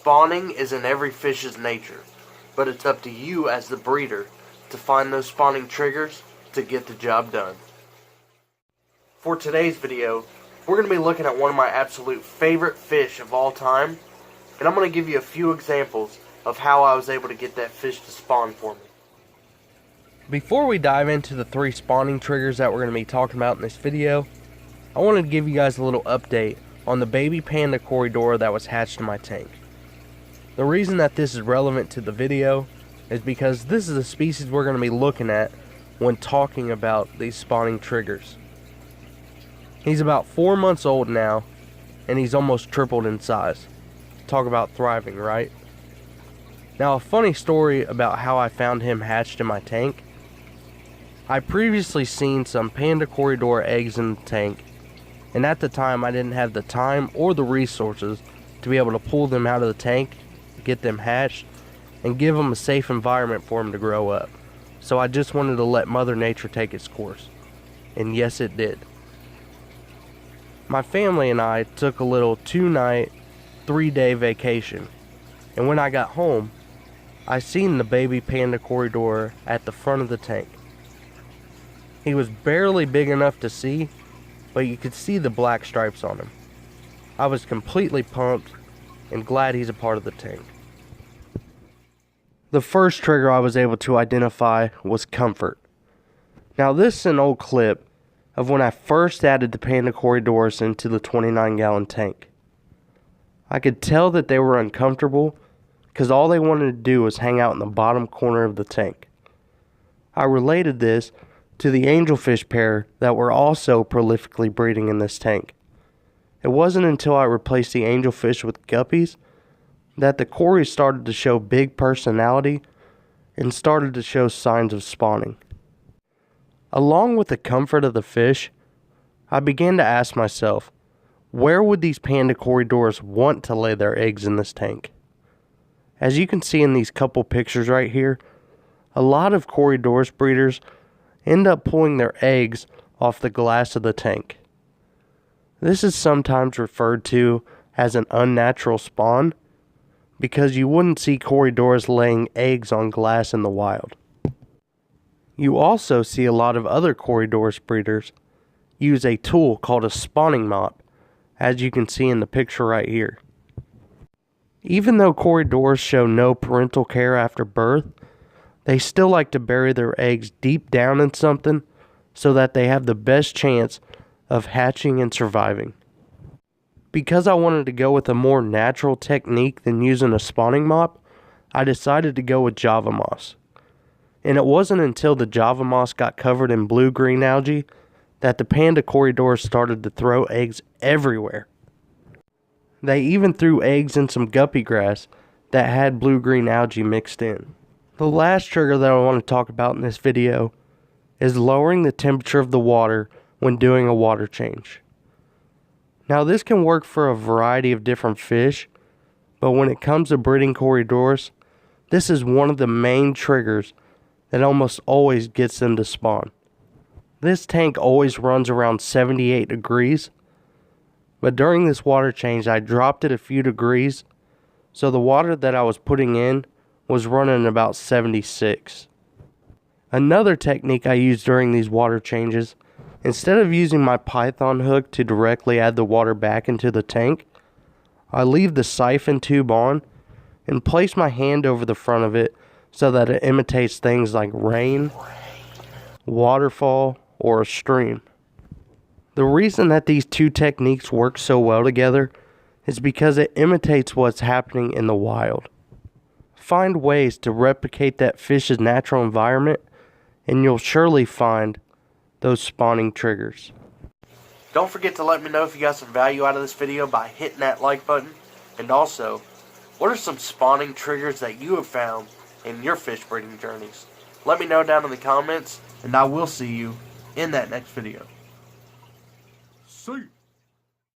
Spawning is in every fish's nature, but it's up to you as the breeder to find those spawning triggers to get the job done. For today's video, we're going to be looking at one of my absolute favorite fish of all time, and I'm going to give you a few examples of how I was able to get that fish to spawn for me. Before we dive into the 3 spawning triggers that we're going to be talking about in this video, I wanted to give you guys a little update on the baby panda Corydora that was hatched in my tank. The reason that this is relevant to the video is because this is a species we're going to be looking at when talking about these spawning triggers. He's about 4 months old now, and he's almost tripled in size. Talk about thriving, right? Now, a funny story about how I found him hatched in my tank. I previously seen some panda Corydora eggs in the tank, and at the time I didn't have the time or the resources to be able to pull them out of the tank, get them hatched, and give them a safe environment for them to grow up. So I just wanted to let Mother Nature take its course. And yes, it did. My family and I took a little 2-night, 3-day vacation. And when I got home, I seen the baby panda Corydora at the front of the tank. He was barely big enough to see, but you could see the black stripes on him. I was completely pumped and glad he's a part of the tank. The first trigger I was able to identify was comfort. Now this is an old clip of when I first added the panda Corydoras into the 29-gallon tank. I could tell that they were uncomfortable because all they wanted to do was hang out in the bottom corner of the tank. I related this to the angelfish pair that were also prolifically breeding in this tank. It wasn't until I replaced the angelfish with guppies that the corys started to show big personality and started to show signs of spawning. Along with the comfort of the fish, I began to ask myself, where would these panda Corydoras want to lay their eggs in this tank? As you can see in these couple pictures right here, a lot of Corydoras breeders end up pulling their eggs off the glass of the tank. This is sometimes referred to as an unnatural spawn because you wouldn't see Corydoras laying eggs on glass in the wild. You also see a lot of other Corydoras breeders use a tool called a spawning mop, as you can see in the picture right here. Even though Corydoras show no parental care after birth, they still like to bury their eggs deep down in something so that they have the best chance of hatching and surviving. Because I wanted to go with a more natural technique than using a spawning mop, I decided to go with Java moss. And it wasn't until the Java moss got covered in blue-green algae that the panda Corydoras started to throw eggs everywhere. They even threw eggs in some guppy grass that had blue-green algae mixed in. The last trigger that I want to talk about in this video is lowering the temperature of the water when doing a water change. Now this can work for a variety of different fish, but when it comes to breeding Corydoras, this is one of the main triggers that almost always gets them to spawn. This tank always runs around 78 degrees, but during this water change I dropped it a few degrees, so the water that I was putting in was running about 76. Another technique I use during these water changes, instead of using my python hook to directly add the water back into the tank, I leave the siphon tube on and place my hand over the front of it so that it imitates things like rain, waterfall, or a stream. The reason that these two techniques work so well together is because it imitates what's happening in the wild. Find ways to replicate that fish's natural environment, and you'll surely find those spawning triggers. Don't forget to let me know if you got some value out of this video by hitting that like button. And also, what are some spawning triggers that you have found in your fish breeding journeys? Let me know down in the comments, and I will see you in that next video. See you.